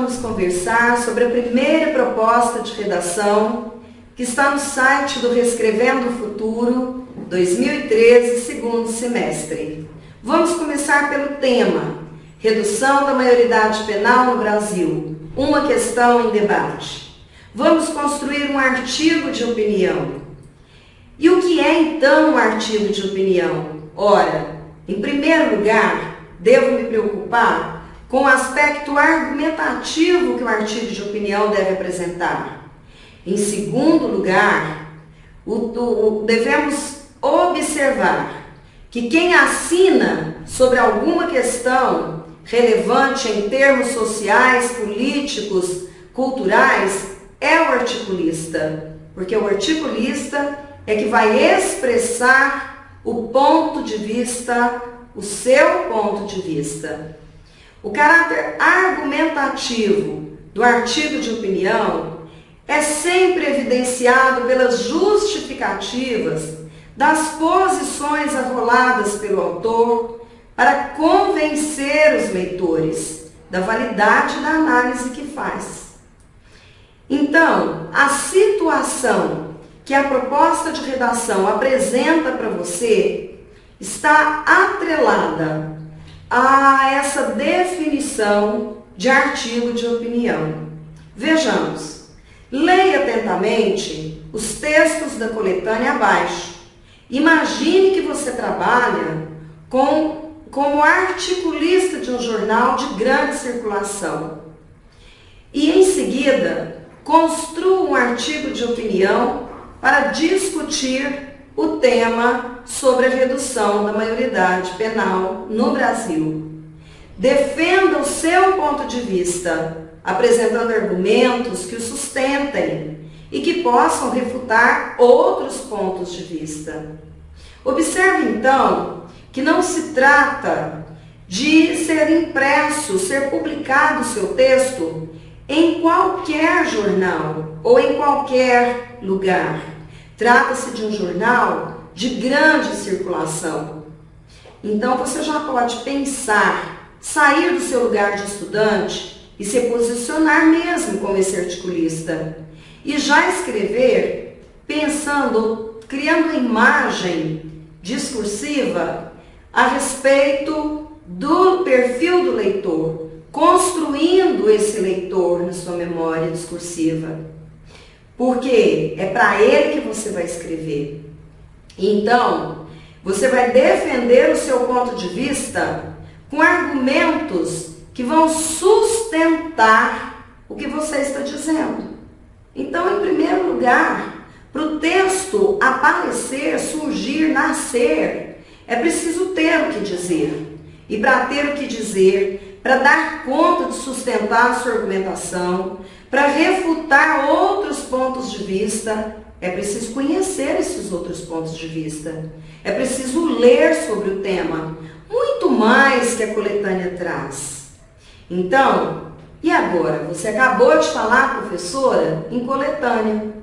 vamos conversar sobre a primeira proposta de redação que está no site do Reescrevendo o Futuro 2013, segundo semestre. Vamos começar pelo tema: redução da maioridade penal no Brasil, uma questão em debate. Vamos construir um artigo de opinião. E o que é então um artigo de opinião? Ora, em primeiro lugar, devo me preocupar com o aspecto argumentativo que o artigo de opinião deve apresentar. Em segundo lugar, devemos observar que quem assina sobre alguma questão relevante em termos sociais, políticos, culturais, é o articulista, porque o articulista é que vai expressar o ponto de vista, o seu ponto de vista. O caráter argumentativo do artigo de opinião é sempre evidenciado pelas justificativas das posições arroladas pelo autor para convencer os leitores da validade da análise que faz. Então, a situação que a proposta de redação apresenta para você está atrelada a essa definição de artigo de opinião. Vejamos, leia atentamente os textos da coletânea abaixo. Imagine que você trabalha como articulista de um jornal de grande circulação. E em seguida, construa um artigo de opinião para discutir o tema sobre a redução da maioridade penal no Brasil. Defenda o seu ponto de vista, apresentando argumentos que o sustentem e que possam refutar outros pontos de vista. Observe, então, que não se trata de ser impresso, ser publicado o seu texto em qualquer jornal ou em qualquer lugar. Trata-se de um jornal de grande circulação. Então você já pode pensar, sair do seu lugar de estudante e se posicionar mesmo como esse articulista. E já escrever pensando, criando uma imagem discursiva a respeito do perfil do leitor, construindo esse leitor na sua memória discursiva. Porque é para ele que você vai escrever. Então, você vai defender o seu ponto de vista com argumentos que vão sustentar o que você está dizendo. Então, em primeiro lugar, para o texto aparecer, surgir, nascer, é preciso ter o que dizer. E para ter o que dizer, para dar conta de sustentar a sua argumentação, para refutar outros pontos de vista, é preciso conhecer esses outros pontos de vista. É preciso ler sobre o tema, muito mais que a coletânea traz. Então, e agora? Você acabou de falar, professora, em coletânea.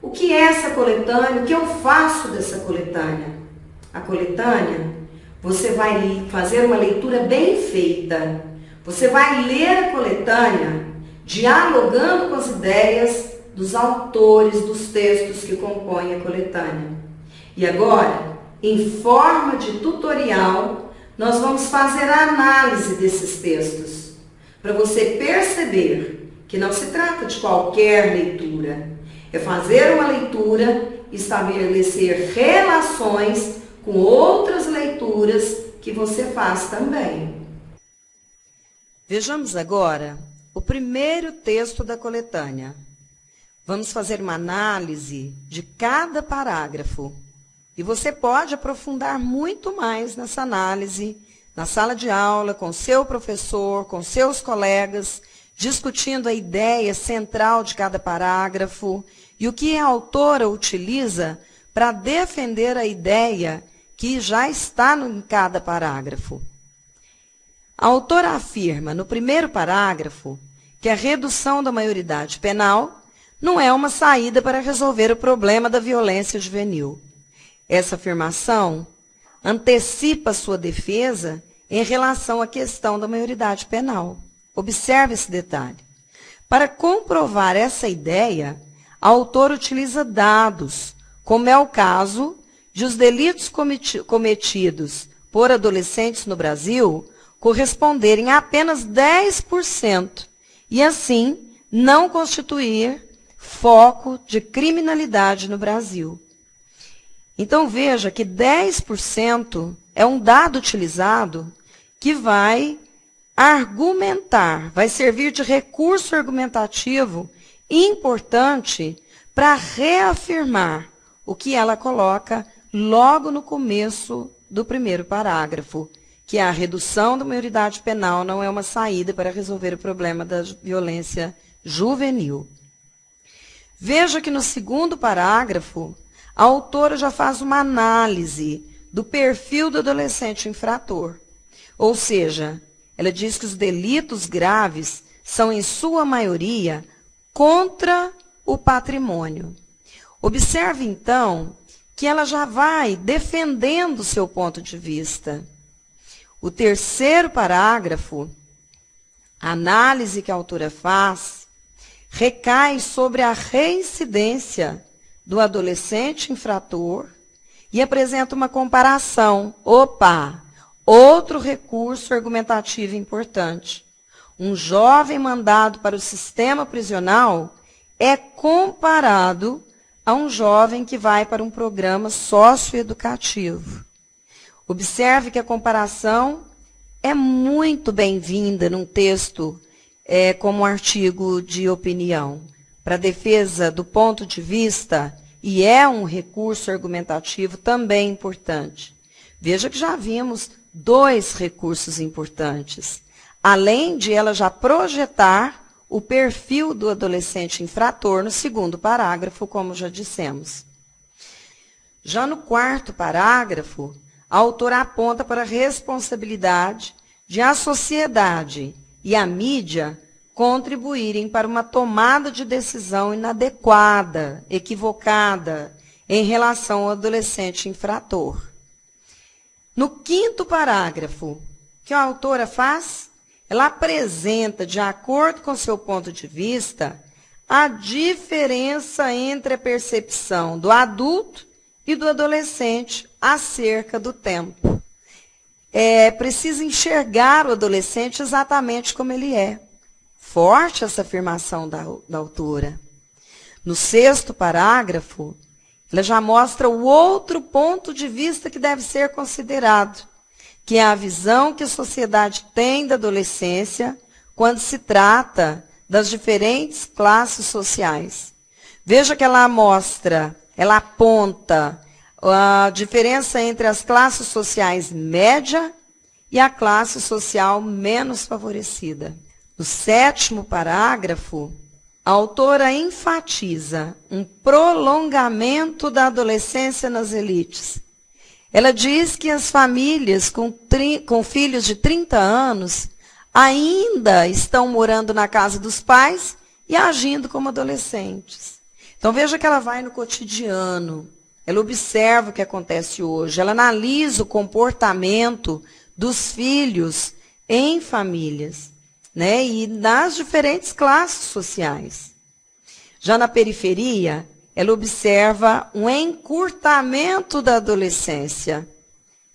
O que é essa coletânea? O que eu faço dessa coletânea? A coletânea, você vai fazer uma leitura bem feita. Você vai ler a coletânea dialogando com as ideias dos autores dos textos que compõem a coletânea. E agora, em forma de tutorial, nós vamos fazer a análise desses textos, para você perceber que não se trata de qualquer leitura. É fazer uma leitura, estabelecer relações com outras leituras que você faz também. Vejamos agora o primeiro texto da coletânea. Vamos fazer uma análise de cada parágrafo. E você pode aprofundar muito mais nessa análise, na sala de aula, com seu professor, com seus colegas, discutindo a ideia central de cada parágrafo e o que a autora utiliza para defender a ideia que já está em cada parágrafo. A autora afirma, no primeiro parágrafo, que a redução da maioridade penal não é uma saída para resolver o problema da violência juvenil. Essa afirmação antecipa sua defesa em relação à questão da maioridade penal. Observe esse detalhe. Para comprovar essa ideia, a autora utiliza dados, como é o caso de os delitos cometidos por adolescentes no Brasil corresponderem a apenas 10% e, assim, não constituir foco de criminalidade no Brasil. Então, veja que 10% é um dado utilizado que vai argumentar, vai servir de recurso argumentativo importante para reafirmar o que ela coloca logo no começo do primeiro parágrafo, que a redução da maioridade penal não é uma saída para resolver o problema da violência juvenil. Veja que no segundo parágrafo, a autora já faz uma análise do perfil do adolescente infrator. Ou seja, ela diz que os delitos graves são, em sua maioria, contra o patrimônio. Observe, então, que ela já vai defendendo o seu ponto de vista. O terceiro parágrafo, a análise que a autora faz, recai sobre a reincidência do adolescente infrator e apresenta uma comparação. Opa! Outro recurso argumentativo importante. Um jovem mandado para o sistema prisional é comparado a um jovem que vai para um programa socioeducativo. Observe que a comparação é muito bem-vinda num texto como um artigo de opinião, para defesa do ponto de vista, e é um recurso argumentativo também importante. Veja que já vimos 2 recursos importantes, além de ela já projetar o perfil do adolescente infrator no segundo parágrafo, como já dissemos. Já no quarto parágrafo, a autora aponta para a responsabilidade de a sociedade e a mídia contribuírem para uma tomada de decisão inadequada, equivocada, em relação ao adolescente infrator. No quinto parágrafo, o que a autora faz? Ela apresenta, de acordo com seu ponto de vista, a diferença entre a percepção do adulto e do adolescente acerca do tempo. É preciso enxergar o adolescente exatamente como ele é. Forte essa afirmação da autora. No sexto parágrafo, ela já mostra o outro ponto de vista que deve ser considerado, que é a visão que a sociedade tem da adolescência quando se trata das diferentes classes sociais. Veja que ela aponta a diferença entre as classes sociais média e a classe social menos favorecida. No sétimo parágrafo, a autora enfatiza um prolongamento da adolescência nas elites. Ela diz que as famílias com filhos de 30 anos ainda estão morando na casa dos pais e agindo como adolescentes. Então veja que ela vai no cotidiano, ela observa o que acontece hoje, ela analisa o comportamento dos filhos em famílias, né, e nas diferentes classes sociais. Já na periferia, ela observa um encurtamento da adolescência.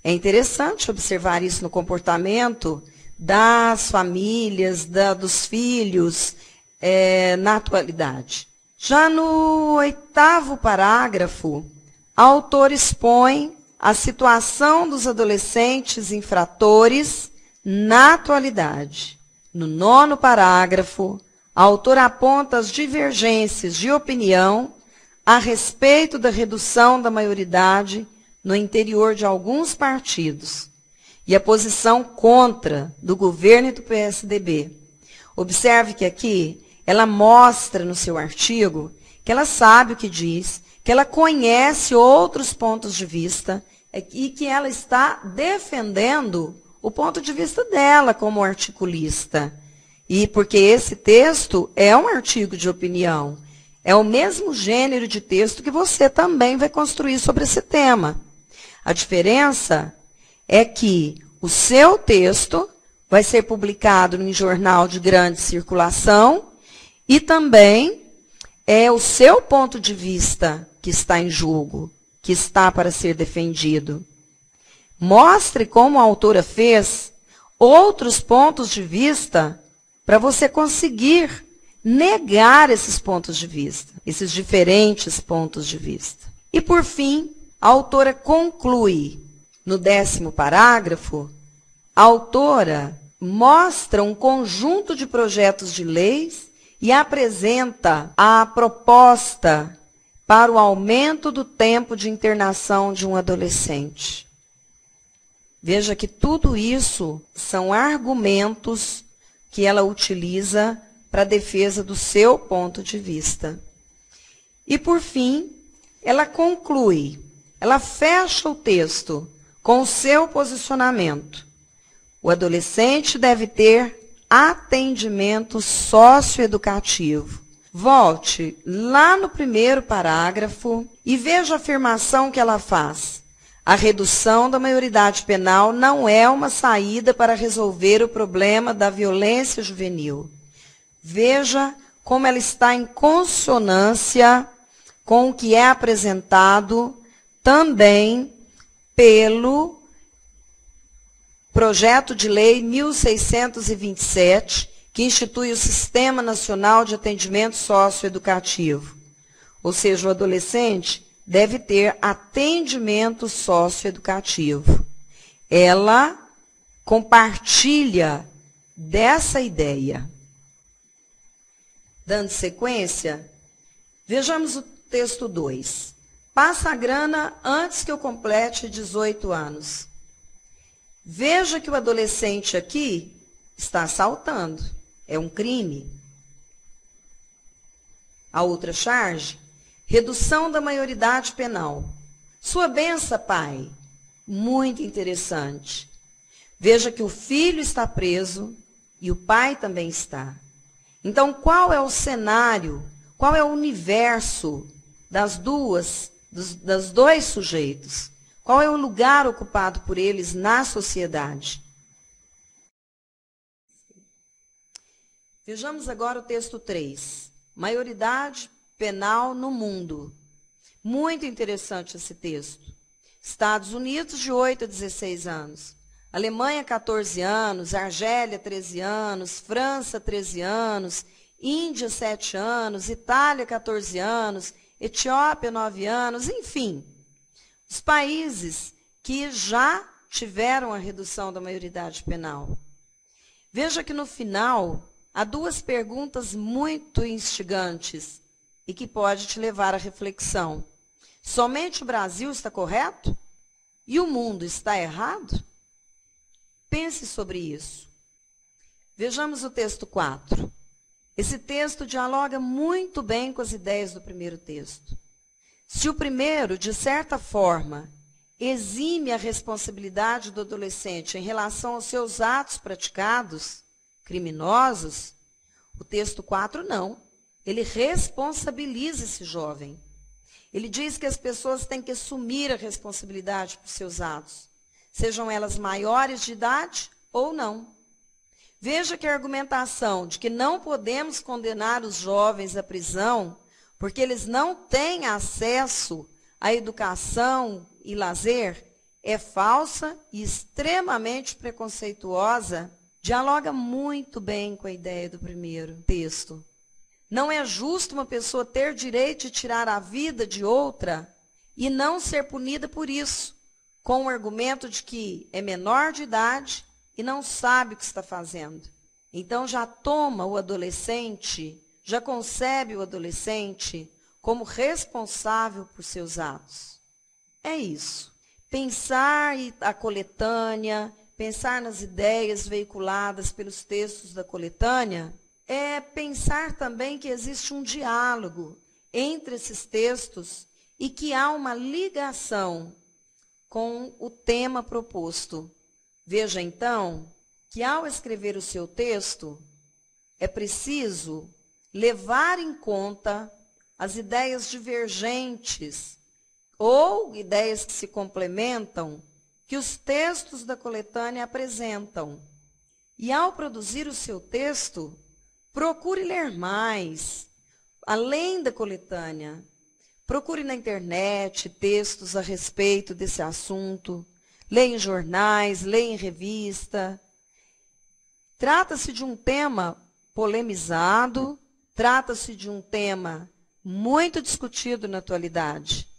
É interessante observar isso no comportamento das famílias, dos filhos, na atualidade. Já no oitavo parágrafo, a autora expõe a situação dos adolescentes infratores na atualidade. No nono parágrafo, a autora aponta as divergências de opinião a respeito da redução da maioridade no interior de alguns partidos e a posição contra do governo e do PSDB. Observe que aqui ela mostra no seu artigo que ela sabe o que diz, que ela conhece outros pontos de vista e que ela está defendendo o ponto de vista dela como articulista. E porque esse texto é um artigo de opinião, é o mesmo gênero de texto que você também vai construir sobre esse tema. A diferença é que o seu texto vai ser publicado em jornal de grande circulação E também é o seu ponto de vista que está em jogo, que está para ser defendido. Mostre como a autora fez outros pontos de vista para você conseguir negar esses pontos de vista, esses diferentes pontos de vista. E, por fim, a autora conclui, no 10º parágrafo, a autora mostra um conjunto de projetos de leis e apresenta a proposta para o aumento do tempo de internação de um adolescente. Veja que tudo isso são argumentos que ela utiliza para a defesa do seu ponto de vista. E, por fim, ela conclui, ela fecha o texto com o seu posicionamento. O adolescente deve ter atendimento socioeducativo. Volte lá no 1º parágrafo e veja a afirmação que ela faz. A redução da maioridade penal não é uma saída para resolver o problema da violência juvenil. Veja como ela está em consonância com o que é apresentado também pelo Projeto de Lei 1627, que institui o Sistema Nacional de Atendimento Socioeducativo. Ou seja, o adolescente deve ter atendimento socioeducativo. Ela compartilha dessa ideia. Dando sequência, vejamos o texto 2. Passa a grana antes que eu complete 18 anos. Veja que o adolescente aqui está assaltando. É um crime. A outra charge, redução da maioridade penal. Sua benção, pai. Muito interessante. Veja que o filho está preso e o pai também está. Então, qual é o cenário, qual é o universo dos dois sujeitos? Qual é o lugar ocupado por eles na sociedade? Vejamos agora o texto 3. Maioridade penal no mundo. Muito interessante esse texto. Estados Unidos, de 8 a 16 anos. Alemanha, 14 anos. Argélia, 13 anos. França, 13 anos. Índia, 7 anos. Itália, 14 anos. Etiópia, 9 anos. Enfim, os países que já tiveram a redução da maioridade penal. Veja que no final há duas perguntas muito instigantes e que pode te levar à reflexão. Somente o Brasil está correto? E o mundo está errado? Pense sobre isso. Vejamos o texto 4. Esse texto dialoga muito bem com as ideias do primeiro texto. Se o primeiro, de certa forma, exime a responsabilidade do adolescente em relação aos seus atos praticados, criminosos, o texto 4 não. Ele responsabiliza esse jovem. Ele diz que as pessoas têm que assumir a responsabilidade por seus atos, sejam elas maiores de idade ou não. Veja que a argumentação de que não podemos condenar os jovens à prisão porque eles não têm acesso à educação e lazer é falsa e extremamente preconceituosa, dialoga muito bem com a ideia do primeiro texto. Não é justo uma pessoa ter direito de tirar a vida de outra e não ser punida por isso, com o argumento de que é menor de idade e não sabe o que está fazendo. Então já toma o adolescente, já concebe o adolescente como responsável por seus atos. É isso. Pensar a coletânea, pensar nas ideias veiculadas pelos textos da coletânea, é pensar também que existe um diálogo entre esses textos e que há uma ligação com o tema proposto. Veja, então, que ao escrever o seu texto, é preciso levar em conta as ideias divergentes ou ideias que se complementam que os textos da coletânea apresentam. E ao produzir o seu texto, Procure ler mais, além da coletânea. Procure na internet textos a respeito desse assunto. Leia em jornais, leia em revista. Trata-se de um tema polemizado, trata-se de um tema muito discutido na atualidade.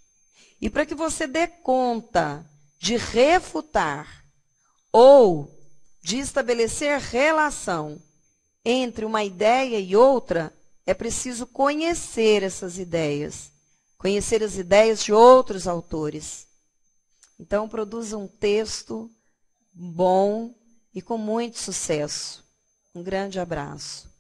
E para que você dê conta de refutar ou de estabelecer relação entre uma ideia e outra, é preciso conhecer essas ideias, conhecer as ideias de outros autores. Então, produza um texto bom e com muito sucesso. Um grande abraço.